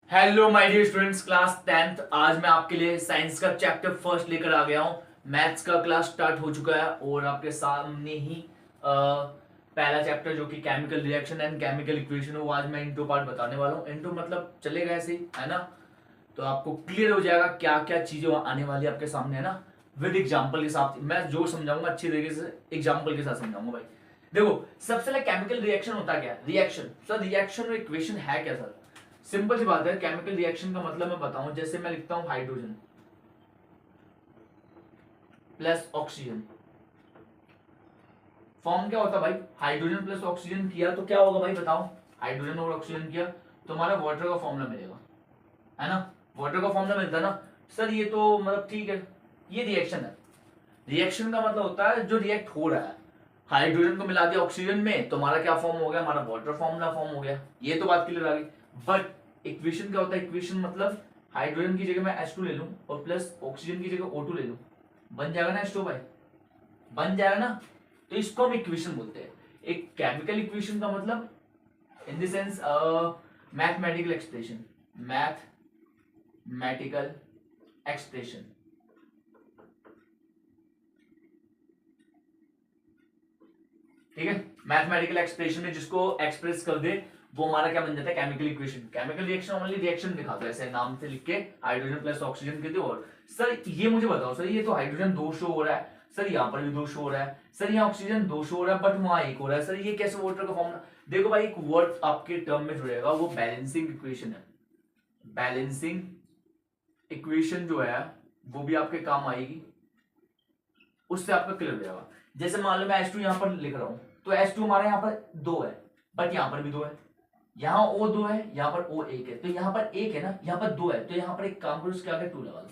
Hello my dear students, class 10th। आज मैं आपके लिए साइंस का चैप्टर फर्स्ट लेकर आ गया हूँ। मैथ्स का क्लास स्टार्ट हो चुका है और आपके सामने ही पहला चैप्टर जो कि chemical reaction and chemical equation है, वो आज मैं इंटू पार्ट बताने वाला हूँ। इंटू मतलब चलेगा ऐसे ही, है ना। तो आपको क्लियर हो जाएगा क्या क्या चीजें आने वाली आपके सामने, है ना। विद एग्जाम्पल के साथ मैं जो समझाऊंगा अच्छी तरीके से एग्जाम्पल के साथ समझाऊंगा भाई। देखो, सबसे पहले केमिकल रिएक्शन होता क्या है? रिएक्शन सर, रिएक्शन और इक्वेशन है क्या सर? सिंपल सी बात है। केमिकल रिएक्शन का मतलब मैं बताऊं, जैसे मैं लिखता हूं हाइड्रोजन प्लस ऑक्सीजन। फॉर्म क्या होता है भाई? हाइड्रोजन प्लस ऑक्सीजन किया तो क्या होगा भाई बताओ? हाइड्रोजन और ऑक्सीजन किया तो हमारा वाटर का फॉर्मूला मिलेगा, है ना। वाटर का फॉर्मूला मिलता है ना सर। ये तो मतलब ठीक है, ये रिएक्शन है। रिएक्शन का मतलब होता है जो रिएक्ट हो रहा है। हाइड्रोजन को मिला दिया ऑक्सीजन में तो हमारा क्या फॉर्म हो गया? हमारा वाटर फॉर्मूला फॉर्म हो गया। ये तो बात क्लियर आ गई। बट इक्वेशन क्या होता है? इक्वेशन मतलब हाइड्रोजन की जगह मैं H2 ले लूं और प्लस ऑक्सीजन की जगह O2 ले लूं, बन जाएगा ना H2 भाई, बन जाएगा ना। तो इसको हम इक्वेशन बोलते हैं। एक केमिकल इक्वेशन का मतलब in the sense mathematical expression, mathematical expression. ठीक है, मैथमेटिकल एक्सप्रेशन में जिसको एक्सप्रेस कर दे वो हमारा क्या बन जाता है? Chemical equation. Chemical reaction only reaction दिखाता है, ऐसे नाम से लिख के हाइड्रोजन प्लस ऑक्सीजन के। और सर ये मुझे बताओ सर, ये तो हाइड्रोजन 2 शो हो रहा है सर, यहाँ पर भी 2 शो हो रहा है सर, यहाँ ऑक्सीजन 2 शो हो रहा है बट वहां 1 हो रहा है सर, ये कैसे वाटर का फॉर्मूला? देखो भाई, एक वर्ड आपके टर्म में जुड़ेगा, वो बैलेंसिंग इक्वेशन है। बैलेंसिंग इक्वेशन जो है वो भी आपके काम आएगी, उससे आपका क्लियर हो जाएगा। जैसे मान लो मैं H2 यहाँ पर लिख रहा हूं तो H2 हमारे यहाँ पर 2 है बट यहाँ पर भी 2 है, यहाँ O2 है, यहाँ पर O1 है, तो यहाँ पर 1 है ना, यहाँ पर 2 है, तो यहाँ पर एक काम करो, इसके आगे 2 लगा दो।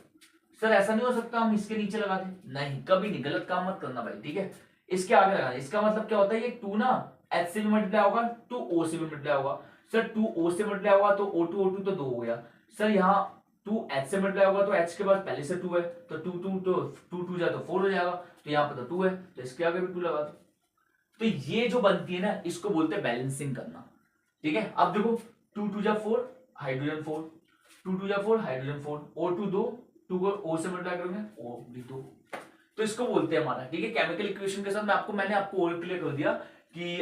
सर ऐसा नहीं हो सकता हम इसके नीचे लगा दें? नहीं, कभी नहीं, गलत काम मत करना भाई, ठीक है। इसके आगे लगाना। इसका मतलब क्या होता है? ये 2 ना H से भी मल्टीप्लाई होगा, 2 O से भी मल्टीप्लाई होगा। सर 2 O से मल्टीप्लाई होगा तो O2 तो 2 हो गया। सर यहाँ 2 H से मल्टीप्लाई होगा तो H के बाद पहले से 2 है, तो 2 2 तो 2 2 जाए तो 4 हो जाएगा, तो यहाँ पर तो 2 है, तो इसके आगे भी 2 लगा दो। तो ये जो बनती है ना, इसको बोलते हैं बैलेंसिंग करना। ठीक है, अब देखो 2 2 जा 4, हाइड्रोजन 4, 2 2 जा 4, हाइड्रोजन 4, O2 2, 2 को O से मल्टीप्लाई करोगे O भी 2, तो इसको बोलते हैं हमारा। ठीक है, केमिकल इक्वेशन के साथ मैंने आपको और क्लियर कर दिया कि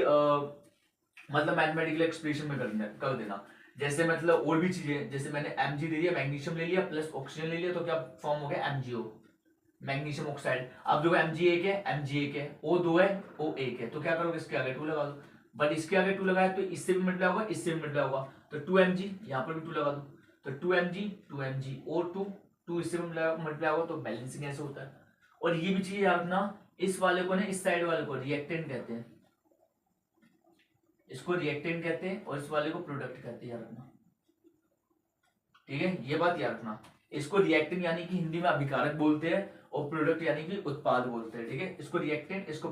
मतलब मैथमेटिकल एक्सप्रेशन में कर देना। जैसे मतलब और भी चीजें, जैसे मैंने Mg दे दिया, मैग्नीशियम ले लिया प्लस ऑक्सीजन ले लिया, तो क्या फॉर्म हो गया? MgO, magnesium oxide. अब देखो Mg1 है, Mg1 है, O2 है, O1 है, तो क्या करोगे? इसके आगे 2 लगा दो। बट इसके आगे 2 लगाया तो इससे भी मल्टीप्लाई होगा, इससे भी मल्टीप्लाई होगा, तो 2Mg, यहाँ पर भी 2 लगा दो, तो 2Mg O2, 2 इससे मल्टीप्लाई होगा, तो बैलेंसिंग ऐसे होता है। और ये भी चीज याद रखना, इस वाले को ना, इस साइड वाले को रिएक्टेंट कहते हैं, इसको रिएक्टेंट कहते हैं, और इस वाले को प्रोडक्ट कहते हैं, याद रखना। ठीक है, ये बात याद रखना। इसको रिएक्टेंट यानी कि हिंदी में अभिकारक बोलते हैं और प्रोडक्ट यानी कि उत्पाद बोलते हैं। ठीक है, इसको रिएक्टेंट, इसको